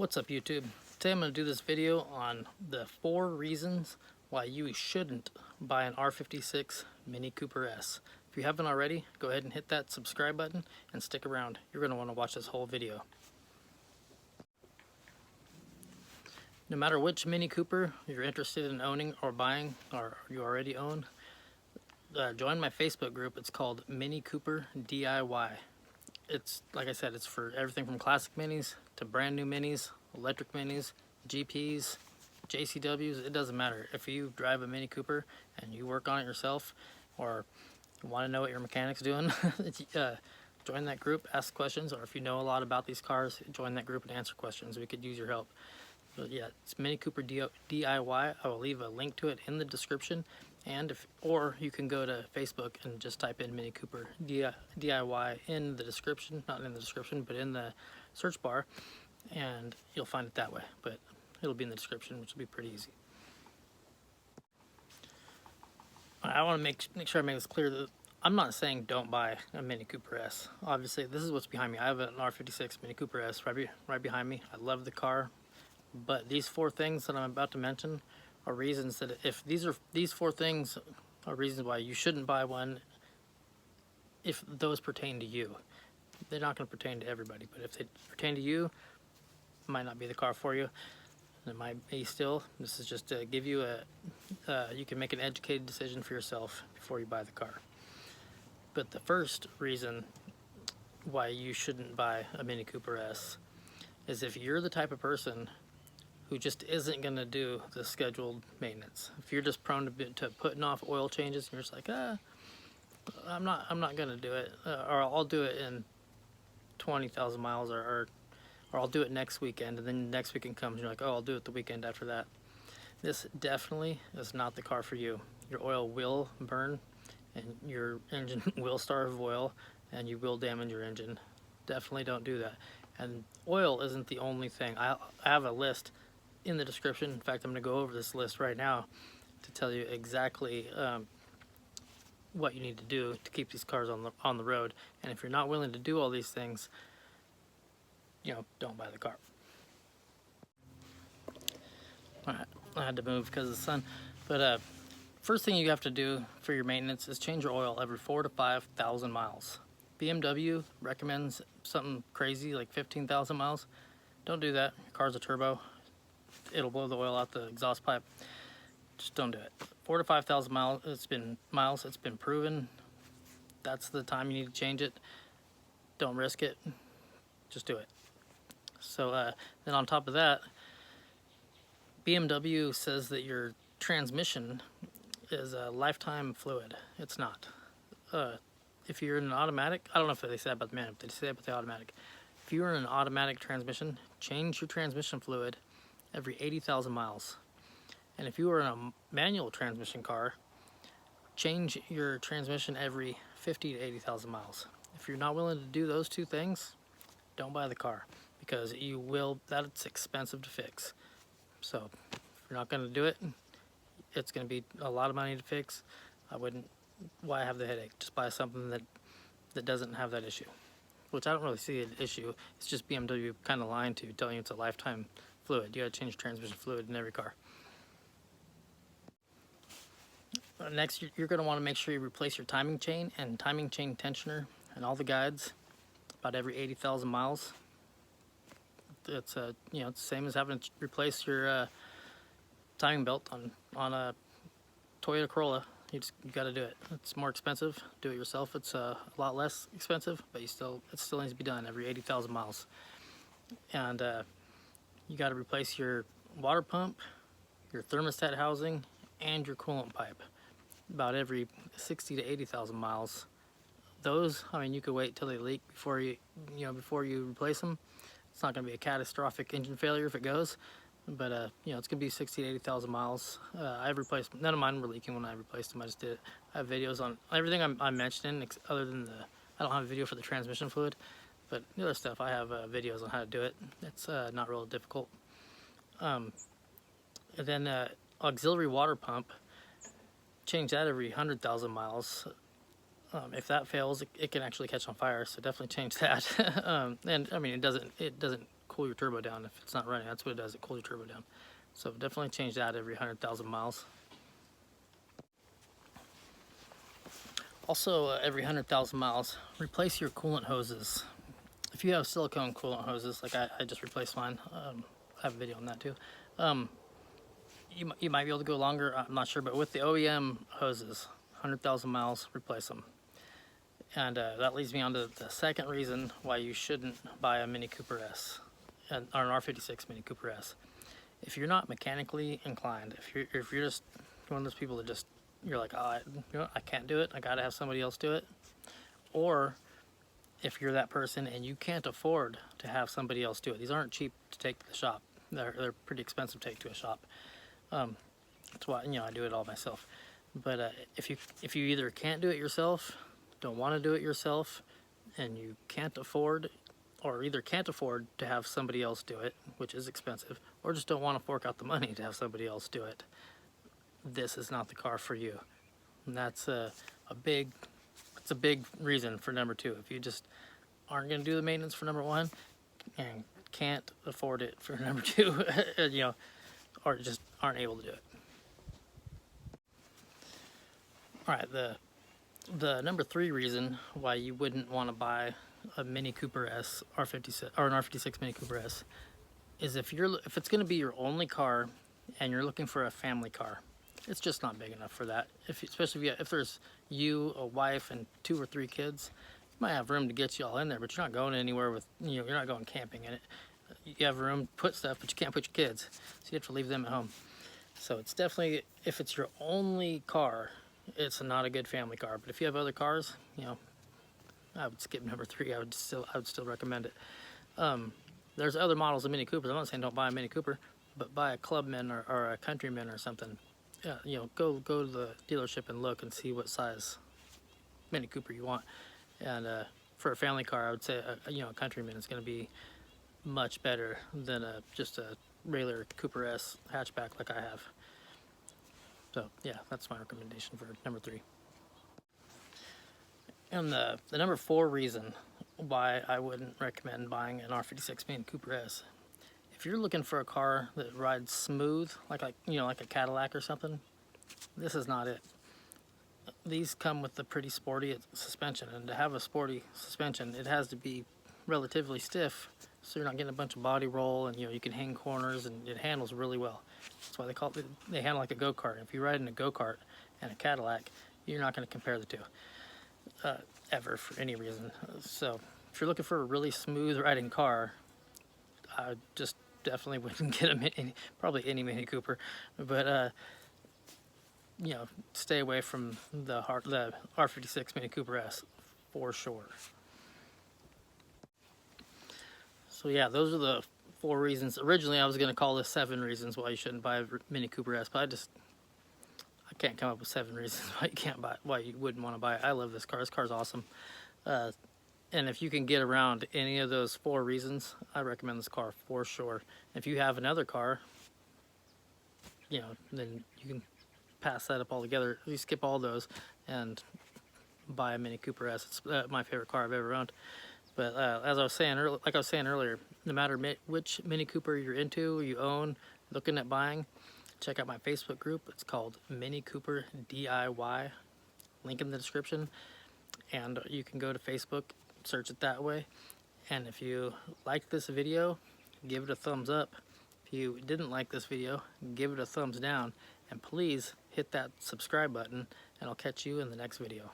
What's up, YouTube? Today I'm going to do this video on the 4 reasons why you shouldn't buy an R56 Mini Cooper S. If you haven't already, go ahead and hit that subscribe button and stick around. You're going to want to watch this whole video. No matter which Mini Cooper you're interested in owning or buying, or you already own, join my Facebook group. It's called Mini Cooper DIY. It's, like I said, it's for everything from classic minis to brand new minis, electric minis, GPs, JCWs. It doesn't matter. If you drive a Mini Cooper and you work on it yourself, or want to know what your mechanic's doing, join that group, ask questions, or if you know a lot about these cars, join that group and answer questions. We could use your help. But yeah, it's Mini Cooper DIY. I will leave a link to it in the description. And or you can go to Facebook and just type in Mini Cooper DIY in the description, not in the description, but in the search bar, and you'll find it that way. But it'll be in the description, which will be pretty easy. I want to make sure I make this clear that I'm not saying don't buy a Mini Cooper S. Obviously, this is what's behind me. I have an R56 Mini Cooper S right behind me. I love the car, but these 4 things that I'm about to mention are reasons that if these 4 things are reasons why you shouldn't buy one if those pertain to you. They're not going to pertain to everybody, but if they pertain to you, it might not be the car for you. It might be still. This is just to give you you can make an educated decision for yourself before you buy the car. But the first reason why you shouldn't buy a Mini Cooper S is if you're the type of person who just isn't going to do the scheduled maintenance. If you're just prone to putting off oil changes and you're just like, I'm not going to do it, or I'll do it in 20,000 miles, or I'll do it next weekend, and then next weekend comes and you're like, oh, I'll do it the weekend after that. This definitely is not the car for you. Your oil will burn and your engine will starve of oil and you will damage your engine. Definitely don't do that. And oil isn't the only thing. I have a list in the description. In fact, I'm going to go over this list right now to tell you exactly what you need to do to keep these cars on the road. And if you're not willing to do all these things, don't buy the car. All right, I had to move because of the sun. But first thing you have to do for your maintenance is change your oil every 4,000 to 5,000 miles. BMW recommends something crazy like 15,000 miles. Don't do that. Your car's a turbo. It'll blow the oil out the exhaust pipe. Just don't do it. 4,000 to 5,000 miles. It's been proven. That's the time you need to change it. Don't risk it. Just do it. So then on top of that, BMW says that your transmission is a lifetime fluid. It's not. If you're in an automatic, I don't know if they say that about the manual, but they say that about the automatic. If you're in an automatic transmission, change your transmission fluid every 80,000 miles. And if you were in a manual transmission car, change your transmission every 50 to 80,000 miles. If you're not willing to do those 2 things, don't buy the car, because that's expensive to fix. So if you're not going to do it, it's going to be a lot of money to fix. Why have the headache? Just buy something that doesn't have that issue, which I don't really see an issue. It's just BMW kind of lying to you, telling you it's a lifetime fluid. You got to change transmission fluid in every car. Next, you're going to want to make sure you replace your timing chain and timing chain tensioner and all the guides about every 80,000 miles. It's it's the same as having to replace your timing belt on a Toyota Corolla. You got to do it. It's more expensive. Do it yourself. It's a lot less expensive, but it still needs to be done every 80,000 miles. And you got to replace your water pump, your thermostat housing, and your coolant pipe about every 60 to 80,000 miles. Those, you could wait till they leak before you replace them. It's not going to be a catastrophic engine failure if it goes, but it's going to be 60 to 80,000 miles. I've replaced, none of mine were leaking when I replaced them. I just did. I have videos on everything I'm mentioning, other than I don't have a video for the transmission fluid, but the other stuff I have videos on how to do it. It's not real difficult. And then auxiliary water pump, change that every 100,000 miles. If that fails, it can actually catch on fire, so definitely change that. And I mean, it doesn't cool your turbo down. If it's not running, that's what it does, it cools your turbo down. So definitely change that every 100,000 miles. Also, every 100,000 miles, replace your coolant hoses. If you have silicone coolant hoses, like I just replaced mine, I have a video on that too. You might be able to go longer, I'm not sure, but with the OEM hoses, 100,000 miles, replace them. And that leads me on to the second reason why you shouldn't buy a Mini Cooper S, or an R56 Mini Cooper S. If you're not mechanically inclined, if you're just one of those people that just, you're like, oh, I can't do it, I gotta have somebody else do it. Or if you're that person and you can't afford to have somebody else do it. These aren't cheap to take to the shop. They're pretty expensive to take to a shop. That's why, you know, I do it all myself. But if you either can't do it yourself, don't want to do it yourself, and you can't afford, or either can't afford to have somebody else do it, which is expensive, or just don't want to fork out the money to have somebody else do it, this is not the car for you. And that's a big reason for number two. If you just aren't going to do the maintenance for number one and can't afford it for number two, you know, or just aren't able to do it. All right, the number three reason why you wouldn't want to buy a Mini Cooper S R56 or an R56 Mini Cooper S is if it's going to be your only car and you're looking for a family car. It's just not big enough for that. Especially if there's you, a wife, and 2 or 3 kids, you might have room to get you all in there, but you're not going anywhere with, you know, you're not going camping in it. You have room to put stuff, but you can't put your kids, so you have to leave them at home. So it's definitely, if it's your only car, it's not a good family car. But if you have other cars, you know, I would skip number 3. I would still recommend it. There's other models of Mini Coopers. I'm not saying don't buy a Mini Cooper, but buy a Clubman or a Countryman or something. Yeah, you know, go to the dealership and look and see what size Mini Cooper you want. And for a family car, I would say you know, a Countryman is going to be much better than just a regular Cooper S hatchback like I have. So yeah, that's my recommendation for number 3. And the number 4 reason why I wouldn't recommend buying an R56 Mini Cooper S. If you're looking for a car that rides smooth, like you know, like a Cadillac or something, this is not it. These come with a pretty sporty suspension, and to have a sporty suspension, it has to be relatively stiff, so you're not getting a bunch of body roll, and you know, you can hang corners, and it handles really well. That's why they handle like a go-kart. If you ride in a go-kart and a Cadillac, you're not going to compare the two ever for any reason. So if you're looking for a really smooth riding car, I just definitely wouldn't get probably any Mini Cooper, but you know, stay away from the R56 Mini Cooper S for sure. So yeah, those are the 4 reasons. Originally I was going to call this 7 reasons why you shouldn't buy a Mini Cooper S, but I can't come up with 7 reasons why you wouldn't want to buy it. I love this car. This car's awesome. And if you can get around any of those 4 reasons, I recommend this car for sure. If you have another car, you know, then you can pass that up altogether. You skip all those and buy a Mini Cooper S. It's my favorite car I've ever owned. But as I was saying earlier, no matter which Mini Cooper you're into, you own, looking at buying, check out my Facebook group. It's called Mini Cooper DIY. Link in the description. And you can go to Facebook, search it that way. And if you liked this video, give it a thumbs up. If you didn't like this video, give it a thumbs down. And please hit that subscribe button, and I'll catch you in the next video.